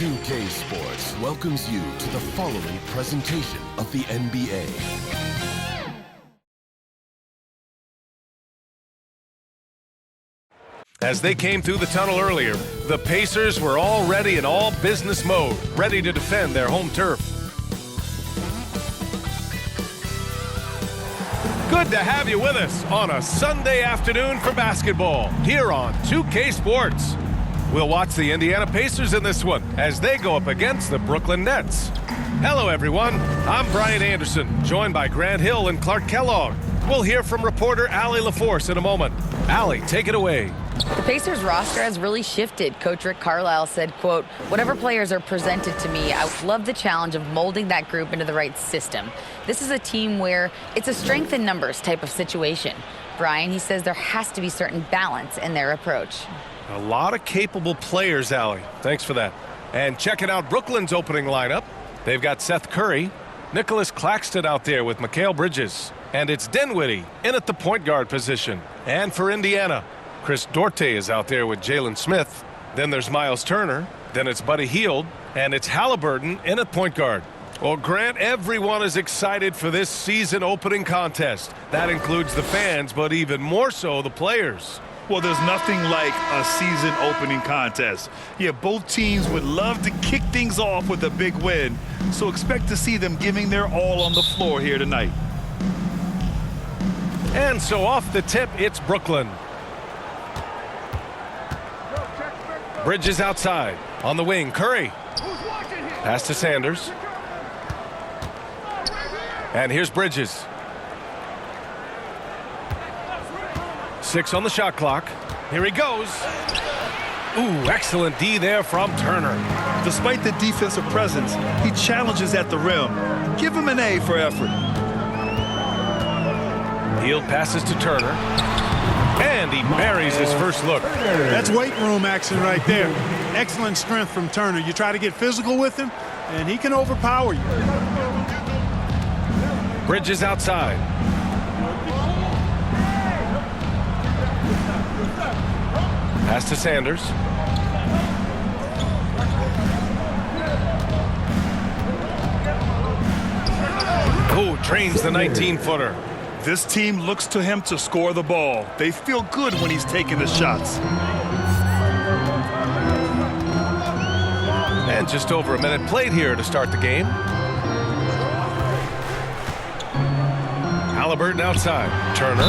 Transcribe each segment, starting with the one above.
2K Sports welcomes you to the following presentation of the NBA. As they came through the tunnel earlier, the Pacers were already in all business mode, ready to defend their home turf. Good to have you with us on a Sunday afternoon for basketball here on 2K Sports. We'll watch the Indiana Pacers in this one as they go up against the Brooklyn Nets. Hello, everyone. I'm Brian Anderson, joined by Grant Hill and Clark Kellogg. We'll hear from reporter Allie LaForce in a moment. Allie, take it away. The Pacers roster has really shifted. Coach Rick Carlisle said, quote, "Whatever players are presented to me, I love the challenge of molding that group into the right system. This is a team where it's a strength in numbers type of situation." Brian, he says there has to be certain balance in their approach. A lot of capable players, Allie. Thanks for that. And checking out Brooklyn's opening lineup, they've got Seth Curry, Nicholas Claxton out there with Mikal Bridges, and it's Dinwiddie in at the point guard position. And for Indiana, Chris Duarte is out there with Jalen Smith. Then there's Miles Turner. Then it's Buddy Hield. And it's Halliburton in at point guard. Well, Grant, everyone is excited for this season opening contest. That includes the fans, but even more so the players. Well, there's nothing like a season opening contest. Yeah, both teams would love to kick things off with a big win. So expect to see them giving their all on the floor here tonight. And so off the tip, it's Brooklyn. Bridges outside. On the wing, Curry. Pass to Sanders. And here's Bridges. 6 on the shot clock. Here he goes. Ooh, excellent D there from Turner. Despite the defensive presence, he challenges at the rim. Give him an A for effort. Hield passes to Turner. And he buries his first look. That's weight room action right there. Excellent strength from Turner. You try to get physical with him, and he can overpower you. Bridges outside. Pass to Sanders. Oh, drains the 19-footer. This team looks to him to score the ball. They feel good when he's taking the shots. And just over a minute played here to start the game. Halliburton outside. Turner.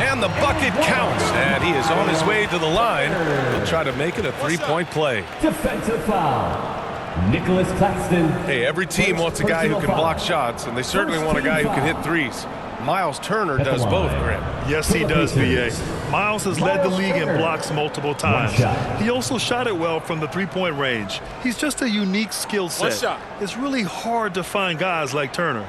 And the bucket counts. And he is on his way to the line. He'll try to make it a three-point play. Defensive foul. Nicholas Claxton. Hey, every team wants a guy who can block shots, and they certainly want a guy who can hit threes. Miles Turner does both, Grant. Yes, he does, B.A. Miles has led the league in blocks multiple times. He also shot it well from the three-point range. He's just a unique skill set. It's really hard to find guys like Turner.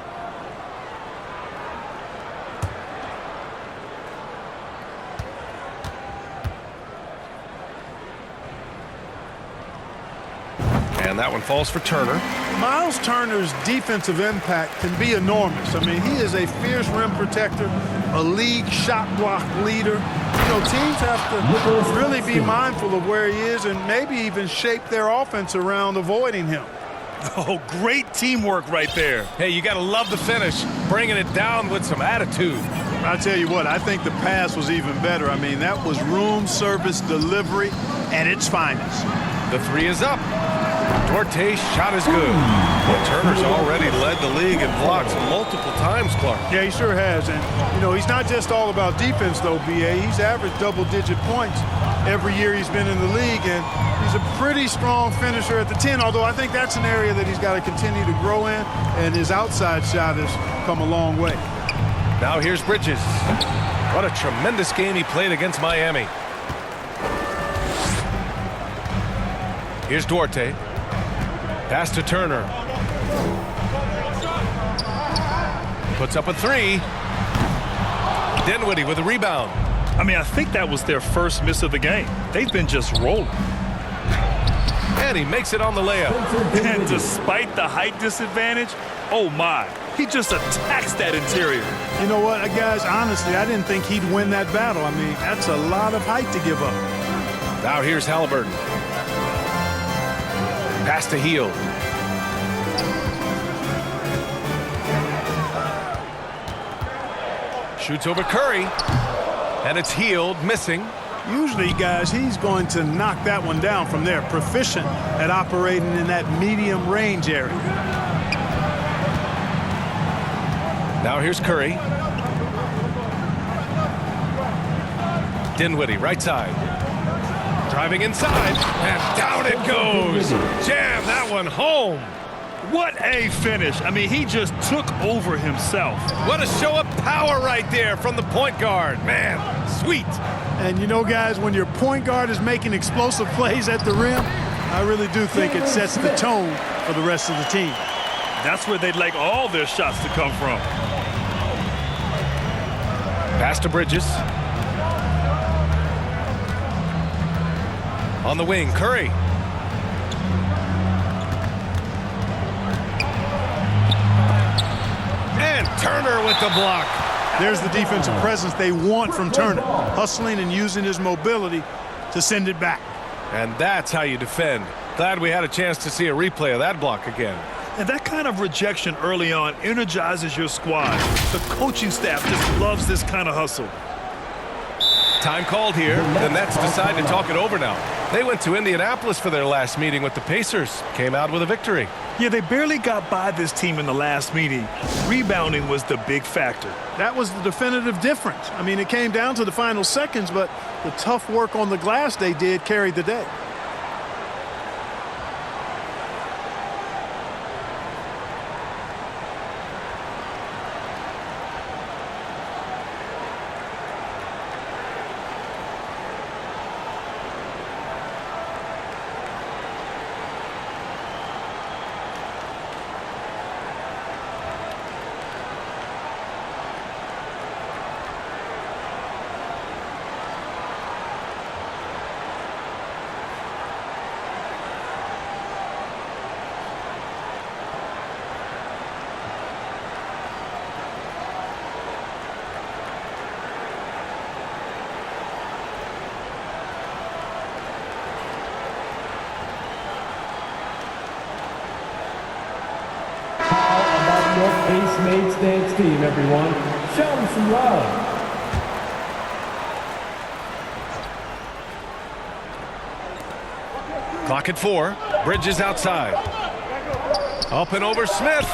And that one falls for Turner. Miles Turner's defensive impact can be enormous. I mean, he is a fierce rim protector, a league shot block leader. You know, teams have to really be mindful of where he is and maybe even shape their offense around avoiding him. Oh, great teamwork right there. Hey, you got to love the finish, bringing it down with some attitude. I tell you what, I think the pass was even better. I mean, that was room service delivery at its finest. The three is up. Duarte's shot is good. But Turner's already led the league in blocks multiple times, Clark. Yeah, he sure has. And, you know, he's not just all about defense, though, B.A. He's averaged double-digit points every year he's been in the league. And he's a pretty strong finisher at the 10, although I think that's an area that he's got to continue to grow in. And his outside shot has come a long way. Now here's Bridges. What a tremendous game he played against Miami. Here's Duarte. Pass to Turner. Puts up a three. Dinwiddie with a rebound. I mean, I think that was their first miss of the game. They've been just rolling. And he makes it on the layup. And despite the height disadvantage, oh my, he just attacks that interior. You know what, guys, honestly, I didn't think he'd win that battle. I mean, that's a lot of height to give up. Now here's Halliburton. Pass to Hield. Shoots over Curry. And it's Hield missing. Usually, guys, he's going to knock that one down from there. Proficient at operating in that medium range area. Now here's Curry. Dinwiddie, right side. Driving inside, and down it goes. Jam that one home. What a finish. I mean, he just took over himself. What a show of power right there from the point guard. Man, sweet. And you know, guys, when your point guard is making explosive plays at the rim, I really do think it sets the tone for the rest of the team. That's where they'd like all their shots to come from. Pass to Bridges. On the wing, Curry. And Turner with the block. There's the defensive presence they want from Turner, hustling and using his mobility to send it back. And that's how you defend. Glad we had a chance to see a replay of that block again. And that kind of rejection early on energizes your squad. The coaching staff just loves this kind of hustle. Time called here. The Nets decide to talk it over now. They went to Indianapolis for their last meeting with the Pacers. Came out with a victory. Yeah, they barely got by this team in the last meeting. Rebounding was the big factor. That was the definitive difference. I mean, it came down to the final seconds, but the tough work on the glass they did carried the day. Ace Mates Dance team, everyone. Show them some love. Clock at 4. Bridges outside. Up and over Smith.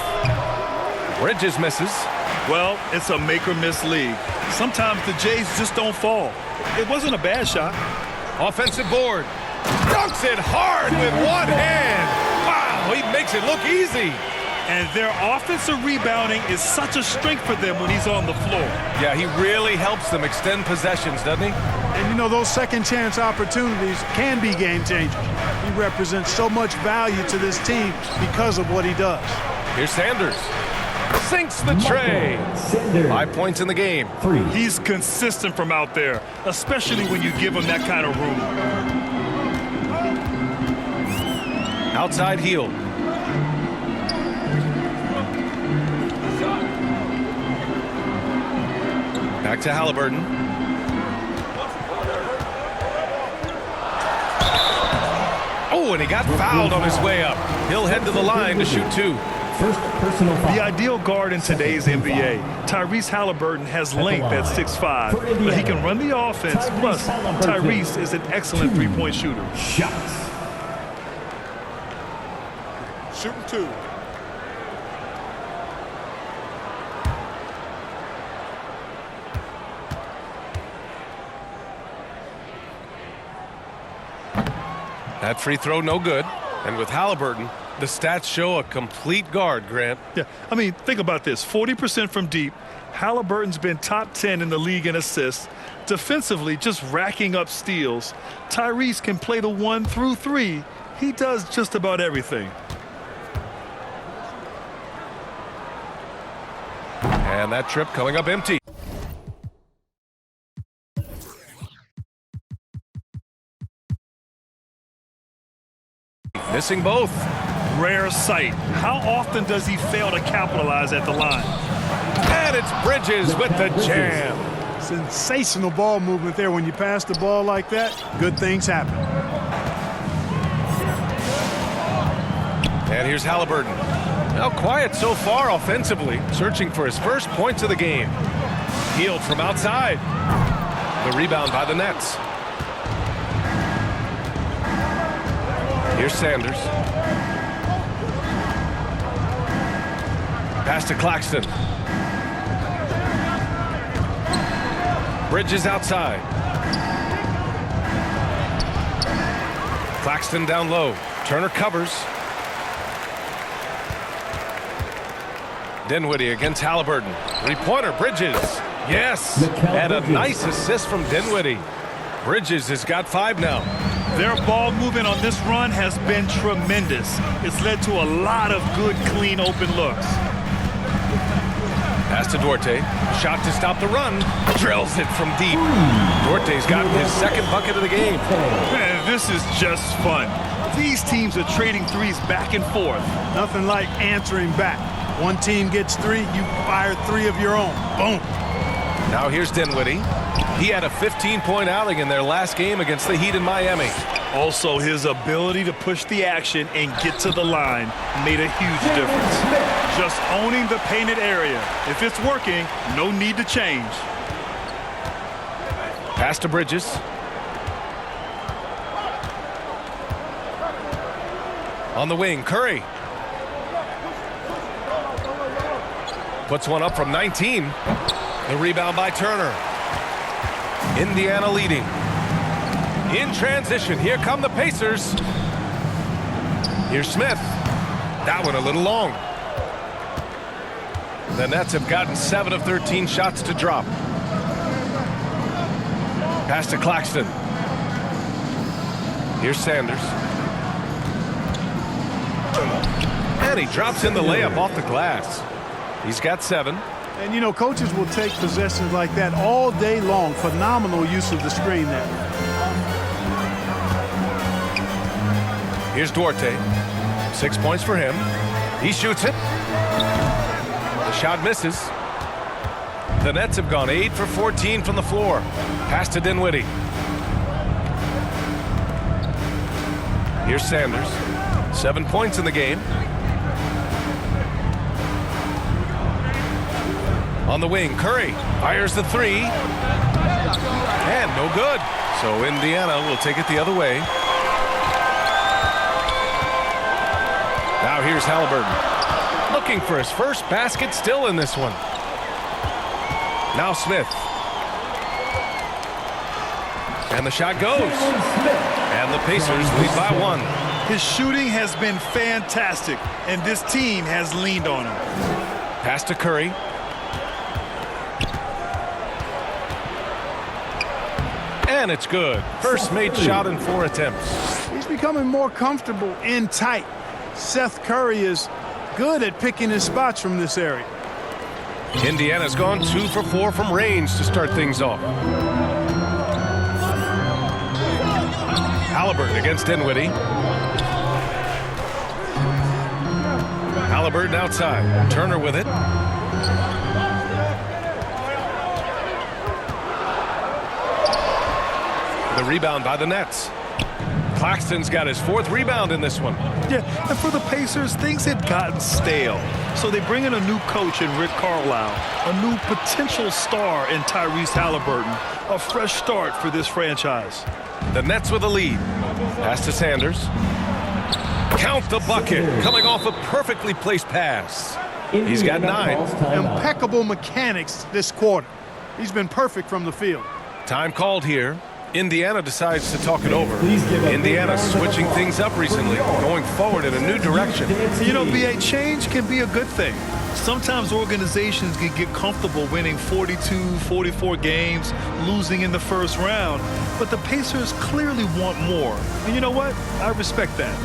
Bridges misses. Well, it's a make-or-miss league. Sometimes the Jays just don't fall. It wasn't a bad shot. Offensive board. Dunks it hard with one hand. Wow, he makes it look easy. And their offensive rebounding is such a strength for them when he's on the floor. Yeah, he really helps them extend possessions, doesn't he? And, you know, those second-chance opportunities can be game-changers. He represents so much value to this team because of what he does. Here's Sanders. Sinks the tray. 5 points in the game. 3. He's consistent from out there, especially when you give him that kind of room. Outside Hield. Back to Halliburton. Oh, and he got fouled on his way up. He'll head to the line to shoot 2. First personal foul. The ideal guard in today's NBA, Tyrese Halliburton, has length at 6'5", but he can run the offense. Plus, Tyrese is an excellent three-point shooter. Shots. Shooting 2. That free throw no good. And with Halliburton, the stats show a complete guard, Grant. Yeah, I mean, think about this. 40% from deep. Halliburton's been top 10 in the league in assists. Defensively, just racking up steals. Tyrese can play the 1 through 3. He does just about everything. And that trip coming up empty. Missing both. Rare sight. How often does he fail to capitalize at the line? And it's Bridges with the jam. Sensational ball movement there. When you pass the ball like that, good things happen. And here's Halliburton. Now quiet so far offensively, searching for his first points of the game. Hield from outside. The rebound by the Nets. Here's Sanders. Pass to Claxton. Bridges outside. Claxton down low. Turner covers. Dinwiddie against Halliburton. Three-pointer, Bridges. Yes, and a nice assist from Dinwiddie. Bridges has got 5 now. Their ball movement on this run has been tremendous. It's led to a lot of good, clean, open looks. Pass to Duarte. Shot to stop the run. Drills it from deep. Duarte's got his second bucket of the game. Man, this is just fun. These teams are trading threes back and forth. Nothing like answering back. One team gets 3, you fire 3 of your own. Boom. Now here's Dinwiddie. He had a 15-point outing in their last game against the Heat in Miami. Also, his ability to push the action and get to the line made a huge difference. Just owning the painted area. If it's working, no need to change. Pass to Bridges. On the wing, Curry. Puts one up from 19. The rebound by Turner. Indiana leading. In transition, here come the Pacers. Here's Smith. That one a little long. The Nets have gotten 7 of 13 shots to drop. Pass to Claxton. Here's Sanders. And he drops in the layup off the glass. He's got 7. And, you know, coaches will take possessions like that all day long. Phenomenal use of the screen there. Here's Duarte. 6 points for him. He shoots it. The shot misses. The Nets have gone 8 for 14 from the floor. Pass to Dinwiddie. Here's Sanders. 7 points in the game. On the wing, Curry fires the 3. And no good. So Indiana will take it the other way. Now here's Halliburton. Looking for his first basket still in this one. Now Smith. And the shot goes. And the Pacers lead by 1. His shooting has been fantastic, and this team has leaned on him. Pass to Curry. And it's good. First made shot in 4 attempts. He's becoming more comfortable in tight. Seth Curry is good at picking his spots from this area. Indiana's gone 2 for 4 from range to start things off. Halliburton against Dinwiddie. Halliburton outside. Turner with it. The rebound by the Nets. Claxton's got his 4th rebound in this one. Yeah, and for the Pacers, things had gotten stale. So they bring in a new coach in Rick Carlisle, a new potential star in Tyrese Halliburton, a fresh start for this franchise. The Nets with a lead. Pass to Sanders. Count the bucket. Coming off a perfectly placed pass. He's got 9. Impeccable mechanics this quarter. He's been perfect from the field. Time called here. Indiana decides to talk it over. Indiana's switching things up recently, going forward in a new direction. You know, BA, change can be a good thing. Sometimes organizations can get comfortable winning 42, 44 games, losing in the first round. But the Pacers clearly want more. And you know what? I respect that.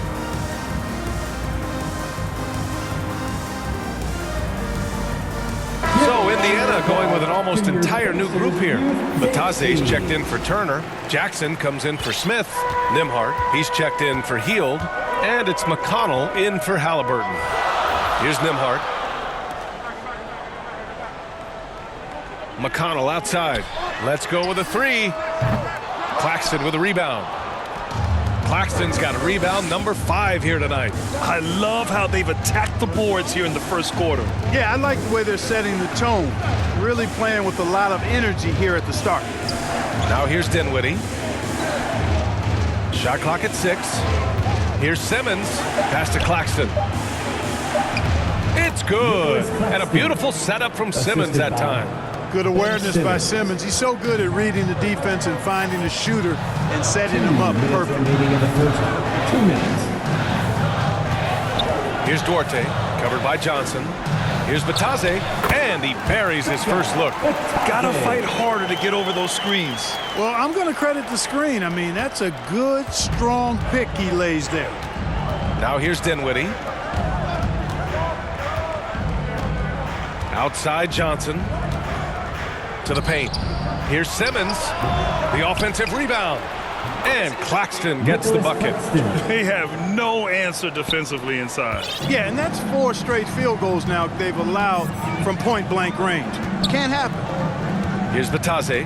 So Indiana going with an almost entire new group here. Batase's checked in for Turner. Jackson comes in for Smith. Nembhard, he's checked in for Hield. And it's McConnell in for Halliburton. Here's Nembhard. McConnell outside. Let's go with a 3. Claxton with a rebound. Claxton's got rebound number 5 here tonight. I love how they've attacked the boards here in the first quarter. Yeah, I like the way they're setting the tone. Really playing with a lot of energy here at the start. Now here's Dinwiddie. Shot clock at 6. Here's Simmons. Pass to Claxton. It's good. And a beautiful setup from Simmons that time. Good awareness by Simmons. He's so good at reading the defense and finding the shooter and setting him up perfectly. Remaining in the first 2 minutes. Here's Duarte, covered by Johnson. Here's Batase, and he buries his first look. Gotta fight harder to get over those screens. Well, I'm going to credit the screen. I mean, that's a good, strong pick he lays there. Now here's Dinwiddie. Outside Johnson. To the paint. Here's Simmons. The offensive rebound. And Claxton gets the bucket. They have no answer defensively inside. Yeah, and that's 4 straight field goals now they've allowed from point-blank range. Can't happen. Here's Batase.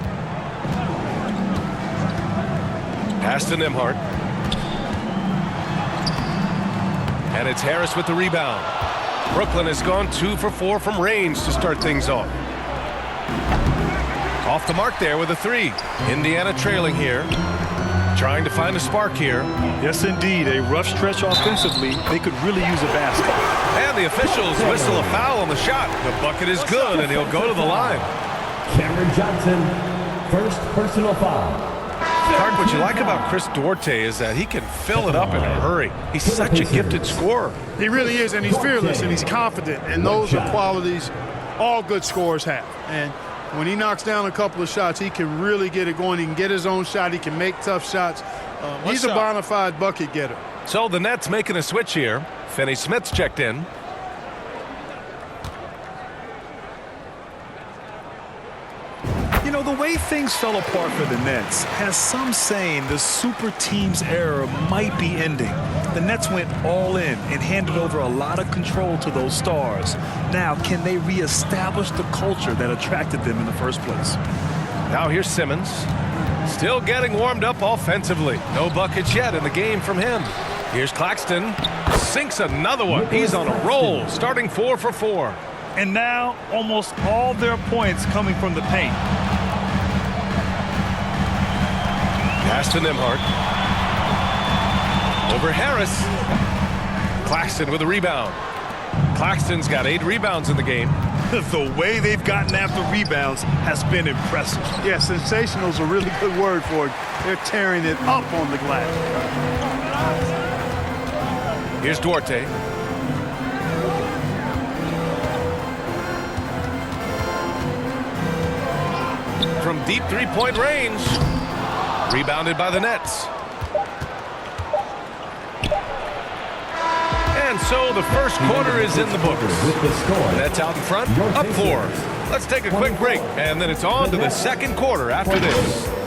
Pass to Nembhard. And it's Harris with the rebound. Brooklyn has gone 2 for 4 from range to start things off. Off the mark there with a 3. Indiana trailing here. Trying to find a spark here. Yes, indeed. A rough stretch offensively. They could really use a basket. And the officials whistle a foul on the shot. The bucket is good, and he'll go to the line. Cameron Johnson, first personal foul. Clark, what you like about Chris Duarte is that he can fill it up in a hurry. He's such a gifted scorer. He really is, and he's fearless, and he's confident. And those are qualities all good scorers have. And when he knocks down a couple of shots, he can really get it going. He can get his own shot. He can make tough shots. He's a bona fide bucket getter. So the Nets making a switch here. Finney-Smith's checked in. You know, the way things fell apart for the Nets has some saying the super team's era might be ending. The Nets went all in and handed over a lot of control to those stars. Now, can they reestablish the culture that attracted them in the first place? Now here's Simmons. Still getting warmed up offensively. No buckets yet in the game from him. Here's Claxton. Sinks another one. He's on a roll, starting 4 for 4. And now, almost all their points coming from the paint. Pass to Nembhard. Over Harris. Claxton with a rebound. Claxton's got 8 rebounds in the game. The way they've gotten after rebounds has been impressive. Yeah, sensational is a really good word for it. They're tearing it up on the glass. Here's Duarte. From deep 3-point range. Rebounded by the Nets. And so the first quarter is in the books. Nets out in front, up 4. Let's take a quick break, and then it's on to the second quarter after this.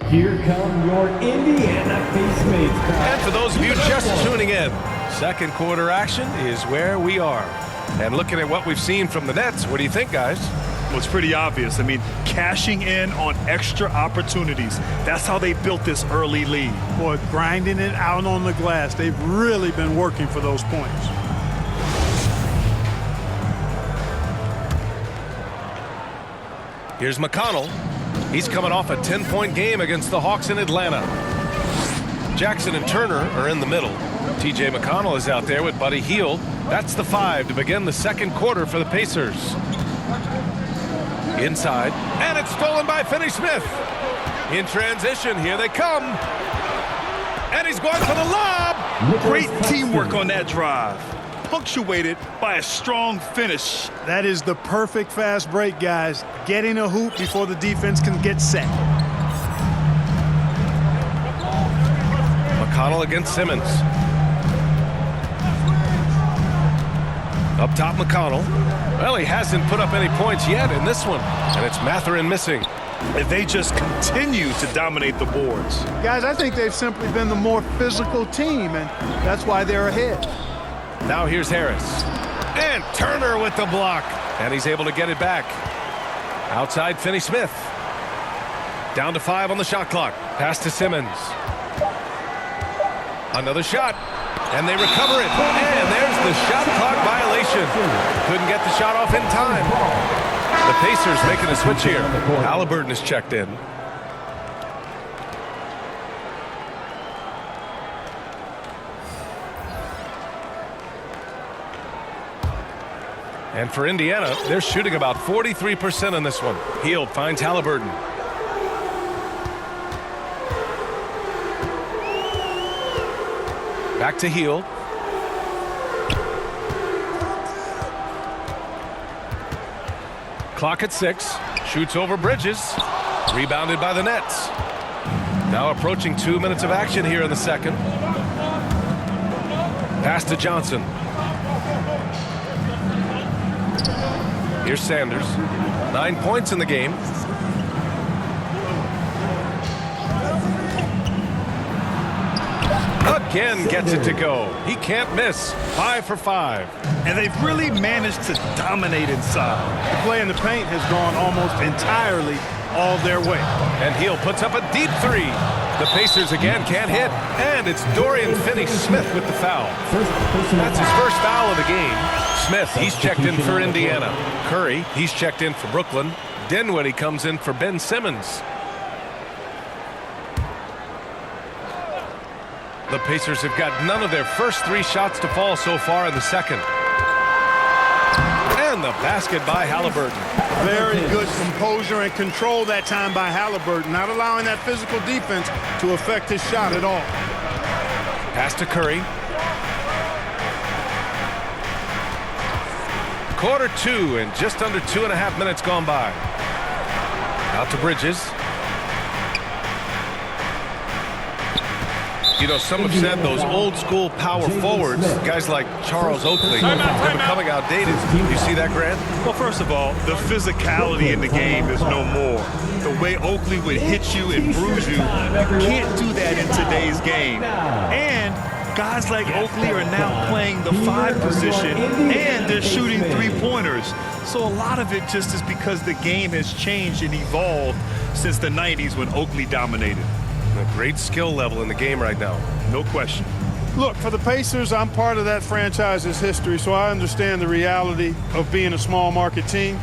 Here come your Indiana Face Mates. And for those of you just tuning in, second quarter action is where we are. And looking at what we've seen from the Nets, what do you think, guys? Well, it's pretty obvious. I mean, cashing in on extra opportunities. That's how they built this early lead. Boy, grinding it out on the glass. They've really been working for those points. Here's McConnell. He's coming off a 10-point game against the Hawks in Atlanta. Jackson and Turner are in the middle. T.J. McConnell is out there with Buddy Hield. That's the 5 to begin the second quarter for the Pacers. Inside, and it's stolen by Finney-Smith. In transition, here they come. And he's going for the lob. Great teamwork on that drive. Punctuated by a strong finish. That is the perfect fast break, guys. Getting a hoop before the defense can get set. McConnell against Simmons. Up top, McConnell. Well, he hasn't put up any points yet in this one. And it's Mathurin missing. And they just continue to dominate the boards. Guys, I think they've simply been the more physical team, and that's why they're ahead. Now here's Harris. And Turner with the block. And he's able to get it back. Outside Finney-Smith. Down to 5 on the shot clock. Pass to Simmons. Another shot. And they recover it. And there's the shot clock violation. Couldn't get the shot off in time. The Pacers making a switch here. Halliburton is checked in. And for Indiana, they're shooting about 43% in this one. Hield finds Halliburton. Back to Hield. Clock at 6. Shoots over Bridges. Rebounded by the Nets. Now approaching 2 minutes of action here in the second. Pass to Johnson. Here's Sanders. 9 points in the game. Again gets it to go. He can't miss. 5 for 5. And they've really managed to dominate inside. The play in the paint has gone almost entirely all their way. And Hield puts up a deep 3. The Pacers again can't hit. And it's Dorian Finney-Smith with the foul. That's his first foul of the game. Smith, he's checked in for Indiana. Curry, he's checked in for Brooklyn. Dinwiddie comes in for Ben Simmons. The Pacers have got none of their first 3 shots to fall so far in the second. And the basket by Halliburton. Very good composure and control that time by Halliburton, not allowing that physical defense to affect his shot at all. Pass to Curry. Quarter 2 and just under 2.5 minutes gone by. Out to Bridges. You know, some have said those old school power forwards, guys like Charles Oakley, they're becoming outdated. You see that, Grant? Well, first of all, the physicality in the game is no more. The way Oakley would hit you and bruise you, you can't do that in today's game. And guys like Oakley are now playing the 5 position, and they're shooting 3-pointers. So a lot of it just is because the game has changed and evolved since the 90s when Oakley dominated. A great skill level in the game right now. No question. Look, for the Pacers, I'm part of that franchise's history, so I understand the reality of being a small market team.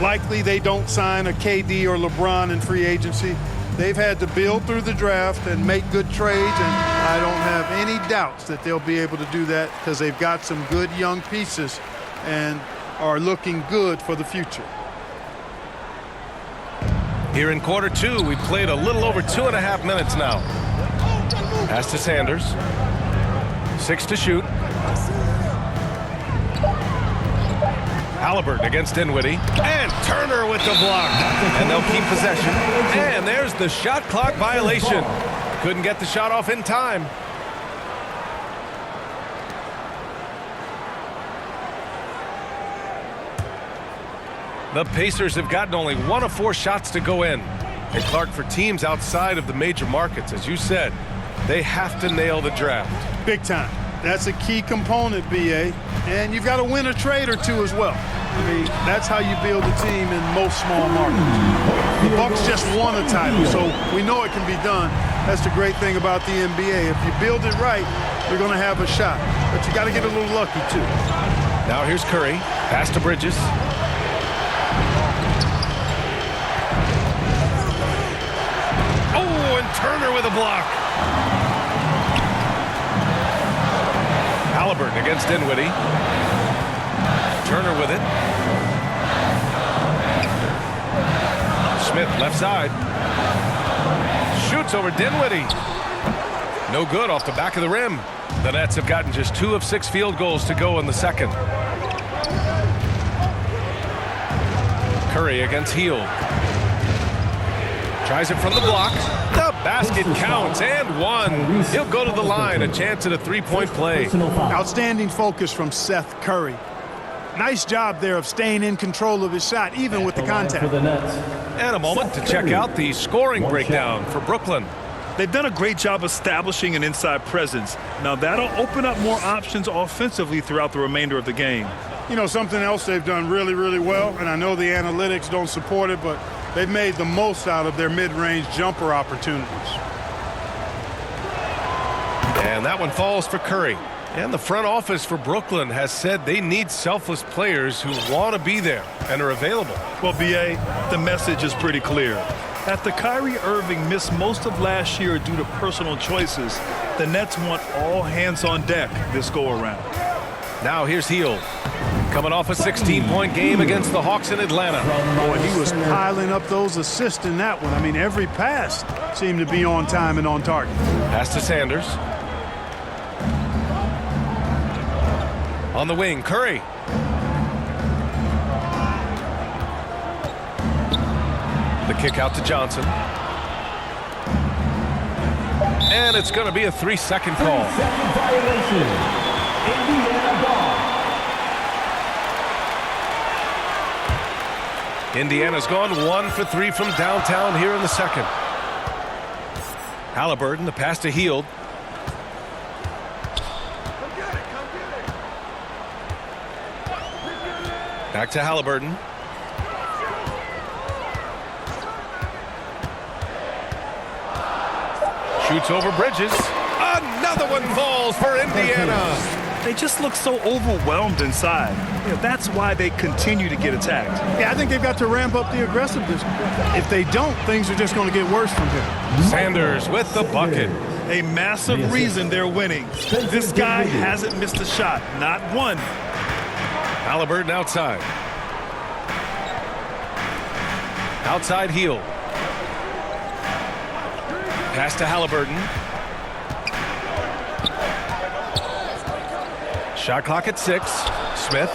Likely they don't sign a KD or LeBron in free agency. They've had to build through the draft and make good trades, and I don't have any doubts that they'll be able to do that because they've got some good young pieces and are looking good for the future. Here in quarter 2, we played a little over 2.5 minutes now. Pass to Sanders. 6 to shoot. Halliburton against Dinwiddie. And Turner with the block. And they'll keep possession. And there's the shot clock violation. Couldn't get the shot off in time. The Pacers have gotten only 1 of 4 shots to go in. And Clark, for teams outside of the major markets, as you said, they have to nail the draft. Big time. That's a key component, B.A. And you've got to win a trade or 2 as well. I mean, that's how you build a team in most small markets. The Bucks just won a title, so we know it can be done. That's the great thing about the NBA. If you build it right, you're going to have a shot. But you got to get a little lucky, too. Now here's Curry. Pass to Bridges. Turner with a block. Halliburton against Dinwiddie. Turner with it. Smith left side. Shoots over Dinwiddie. No good off the back of the rim. The Nets have gotten just 2 of 6 field goals to go in the second. Curry against Hield. Tries it from the block. The basket counts and 1. He'll go to the line. A chance at a 3-point play. Outstanding focus from Seth Curry. Nice job there of staying in control of his shot, even with the For contact. the Nets. And a moment to check out the scoring breakdown for Brooklyn. They've done a great job establishing an inside presence. Now that'll open up more options offensively throughout the remainder of the game. You know, something else they've done really, really well, and I know the analytics don't support it, but they've made the most out of their mid-range jumper opportunities. And that one falls for Curry. And the front office for Brooklyn has said they need selfless players who want to be there and are available. Well, B.A., the message is pretty clear. After Kyrie Irving missed most of last year due to personal choices, the Nets want all hands on deck this go-around. Now here's Hield, coming off a 16-point game against the Hawks in Atlanta. Boy, he was piling up those assists in that one. I mean, every pass seemed to be on time and on target. Pass to Sanders. On the wing, Curry. The kick out to Johnson. And it's going to be a 3-second call. 3-second violation. Indiana ball. Indiana's gone 1 for 3 from downtown here in the second. Halliburton, the pass to Hield. Back to Halliburton. Shoots over Bridges. Another one falls for Indiana. They just look so overwhelmed inside. You know, that's why they continue to get attacked. Yeah, I think they've got to ramp up the aggressiveness. If they don't, things are just going to get worse from here. Sanders with the bucket. A massive reason they're winning. This guy hasn't missed a shot, not one. Halliburton outside. Outside Hield. Pass to Halliburton. Shot clock at 6. Smith.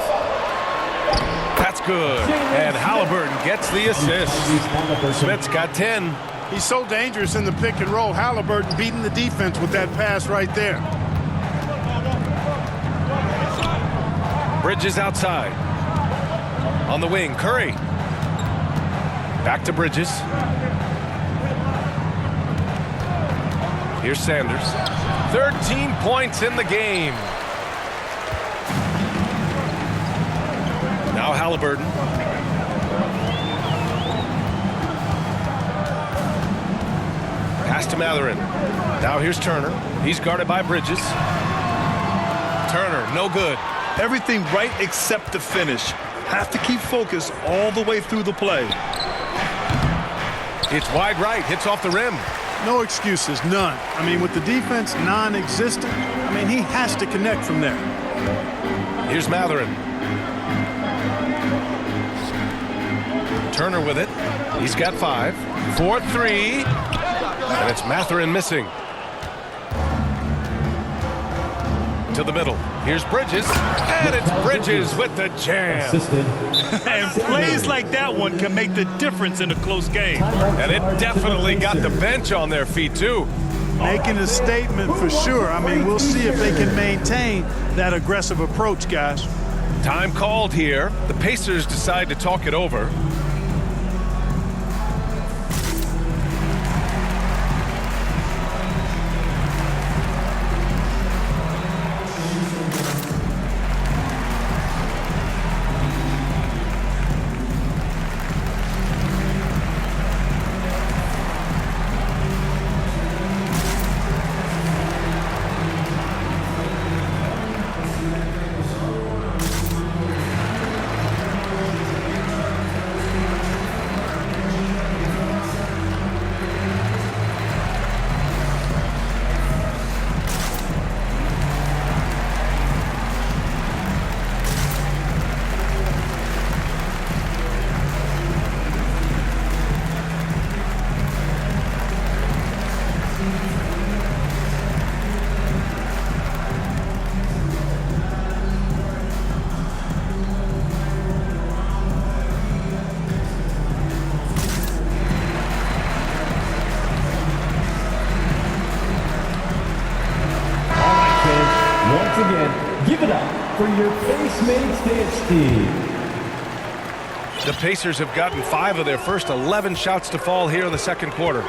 That's good. And Halliburton gets the assist. Smith's got 10. He's so dangerous in the pick and roll. Halliburton beating the defense with that pass right there. Bridges outside. On the wing, Curry. Back to Bridges. Here's Sanders. 13 points in the game. Now Halliburton. Pass to Mathurin. Now here's Turner. He's guarded by Bridges. Turner, no good. Everything right except the finish. Have to keep focus all the way through the play. It's wide right, hits off the rim. No excuses, none. I mean, with the defense non-existent, I mean, he has to connect from there. Here's Mathurin. Turner with it. He's got 5. 4-3. And it's Mathurin missing. To the middle. Here's Bridges. And it's Bridges with the jam. Assisted. And plays like that one can make the difference in a close game. And it definitely got the bench on their feet, too. Making a statement for sure. I mean, we'll see if they can maintain that aggressive approach, guys. Time called here. The Pacers decide to talk it over. Once again, give it up for your Pacemates Dance Team. The Pacers have gotten 5 of their first 11 shots to fall here in the second quarter.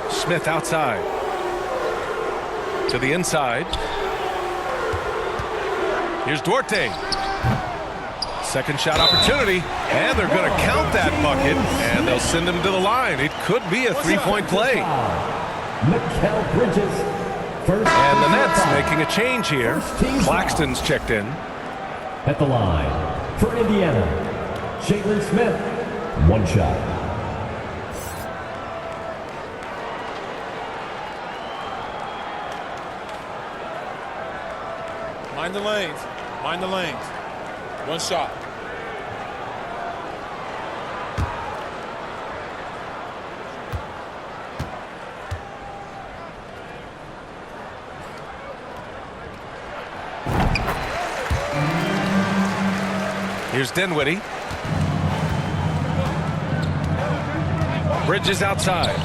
Smith outside. To the inside. Here's Duarte. Second shot opportunity, and they're going to count that bucket, and they'll send him to the line. It could be a three-point play. Mikal Bridges. First And the Nets making a change here. Claxton's checked in. at the line for Indiana, Jalen Smith. One shot. Mind the lanes. Mind the lanes. One shot. Here's Dinwiddie. Bridges outside.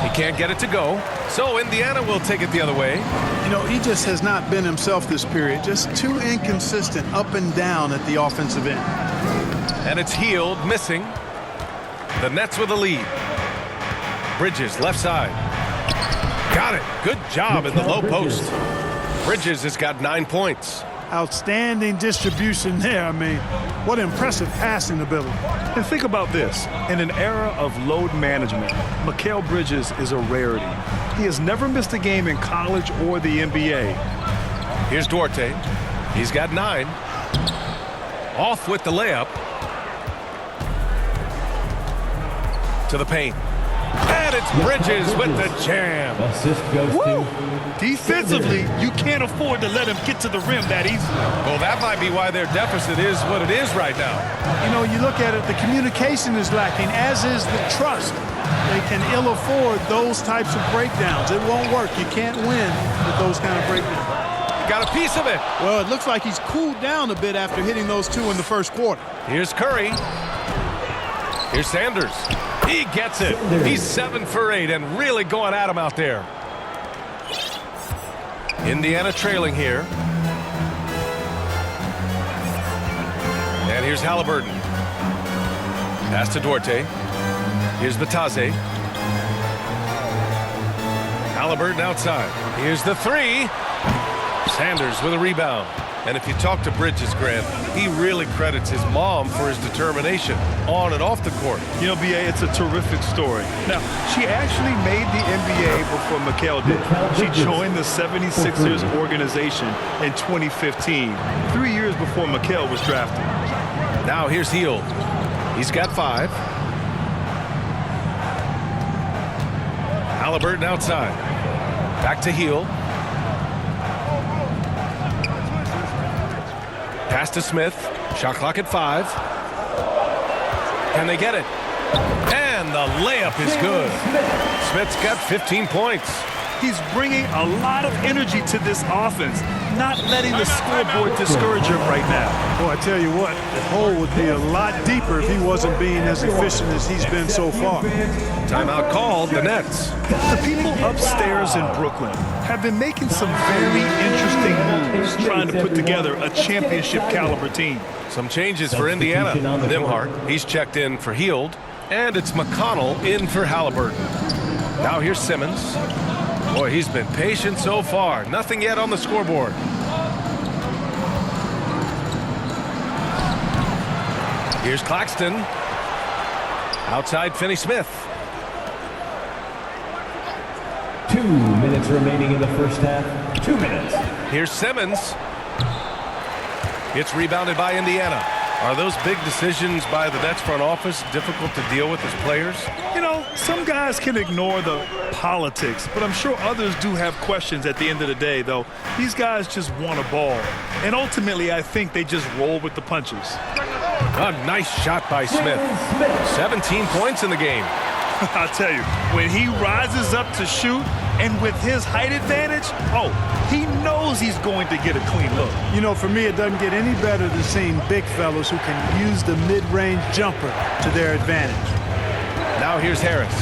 He can't get it to go. So Indiana will take it the other way. You know, he just has not been himself this period. Just too inconsistent up and down at the offensive end. And it's Hield missing. The Nets with the lead. Bridges left side. Got it. Good job in the low post. Bridges has got 9 points. Outstanding distribution there. I mean, what impressive passing ability. And think about this. In an era of load management, Mikal Bridges is a rarity. He has never missed a game in college or the NBA. Here's Duarte. He's got 9. Off with the layup. To the paint. And it's Bridges with the jam. Assist goes to Defensively, you can't afford to let him get to the rim that easily. Well, that might be why their deficit is what it is right now. You know, you look at it, the communication is lacking, as is the trust. They can ill afford those types of breakdowns. It won't work. You can't win with those kind of breakdowns. Got a piece of it. Well, it looks like he's cooled down a bit after hitting those 2 in the first quarter. Here's Curry. Here's Sanders. He gets it. He's 7 for 8 and really going at him out there. Indiana trailing here. And here's Halliburton. Pass to Duarte. Here's Batase. Halliburton outside. Here's the 3. Sanders with a rebound. And if you talk to Bridges, Grant, he really credits his mom for his determination on and off the court. You know, B.A., it's a terrific story. Now, she actually made the NBA before Mikal did. She joined the 76ers organization in 2015, 3 years before Mikal was drafted. Now here's Hield. He's got 5. Halliburton outside. Back to Hield. Pass to Smith. Shot clock at 5. Can they get it? And the layup is good. Smith's got 15 points. He's bringing a lot of energy to this offense, not letting the scoreboard discourage him right now. Boy, I tell you what, the hole would be a lot deeper if he wasn't being as efficient as he's been so far. Timeout called, the Nets. The people upstairs in Brooklyn have been making some very interesting moves trying to put together a championship caliber team. Some changes for Indiana. Nembhard, he's checked in for Hield. And it's McConnell in for Halliburton. Now here's Simmons. Boy, he's been patient so far. Nothing yet on the scoreboard. Here's Claxton. Outside Finney-Smith. 2 minutes remaining in the first half. 2 minutes. Here's Simmons. It's rebounded by Indiana. Are those big decisions by the Nets front office difficult to deal with as players? You know, some guys can ignore the politics, but I'm sure others do have questions at the end of the day, though. These guys just want a ball. And ultimately, I think they just roll with the punches. A nice shot by Smith. 17 points in the game. I'll tell you, when he rises up to shoot and with his height advantage, oh, he knows he's going to get a clean look. You know, for me, it doesn't get any better than seeing big fellas who can use the mid-range jumper to their advantage. Now here's Harris.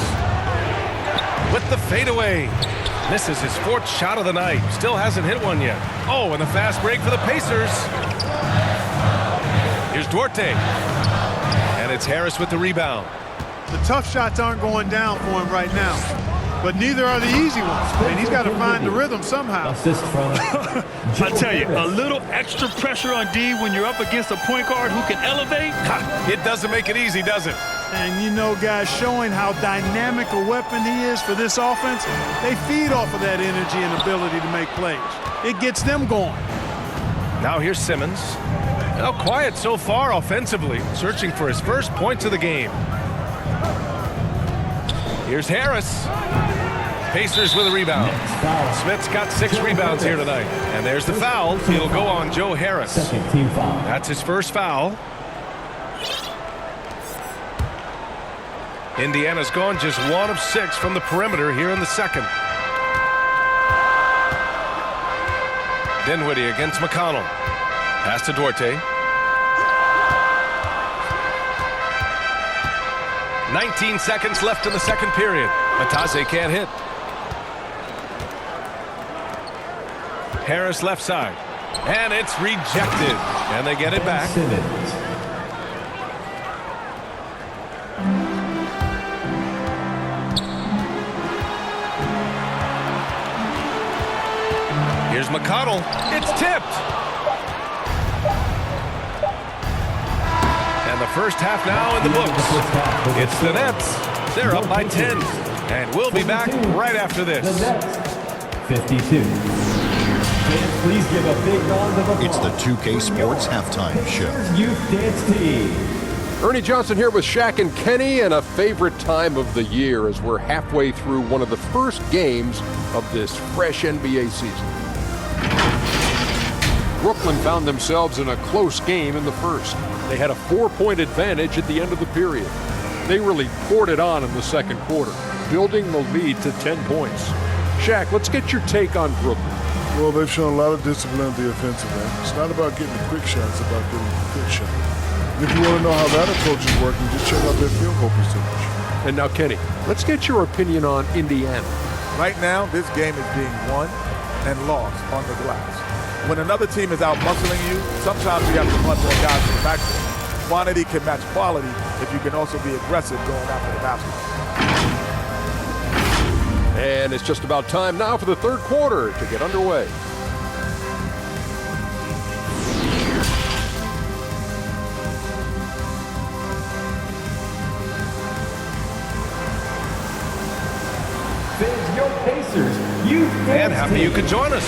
With the fadeaway. Misses his fourth shot of the night. Still hasn't hit one yet. Oh, and the fast break for the Pacers. Here's Duarte. And it's Harris with the rebound. The tough shots aren't going down for him right now, but neither are the easy ones. I mean, he's got to find the rhythm somehow. Assist from I tell you, a little extra pressure on D when you're up against a point guard who can elevate. It doesn't make it easy, does it? And you know, guys, showing how dynamic a weapon he is for this offense, they feed off of that energy and ability to make plays. It gets them going. Now here's Simmons. Now quiet so far offensively, searching for his first points of the game. Here's Harris. Pacers with a rebound. Smith's got 6 rebounds here tonight. And there's the foul. It'll go on Joe Harris. Second team foul. That's his first foul. Indiana's gone just 1 of 6 from the perimeter here in the second. Dinwiddie against McConnell. Pass to Duarte. 19 seconds left in the second period. Matase can't hit. Harris left side. And it's rejected. And they get it back. Simmons. Here's McConnell. It's tipped. And the first half now in the books. It's the Nets. They're up by 10. And we'll be back right after this. The Nets, 52. Fans, please give a big round of applause. It's the 2K Sports Halftime Show. Youth Dance Team. Ernie Johnson here with Shaq and Kenny, and a favorite time of the year as we're halfway through one of the first games of this fresh NBA season. Brooklyn found themselves in a close game in the first. They had a 4-point advantage at the end of the period. They really poured it on in the second quarter, building the lead to 10 points. Shaq, let's get your take on Brooklyn. Well, they've shown a lot of discipline at the offensive end. It's not about getting the quick shots, it's about getting the quick shot. If you want to know how that approach is working, just check out their field goal percentage. And now, Kenny, let's get your opinion on Indiana. Right now, this game is being won and lost on the glass. When another team is out muscling you, sometimes you have to run more guys to the backcourt. Quantity can match quality if you can also be aggressive going after the basket. And it's just about time now for the third quarter to get underway. Fans, your Pacers. Youth Dance And happy you Team. could join us.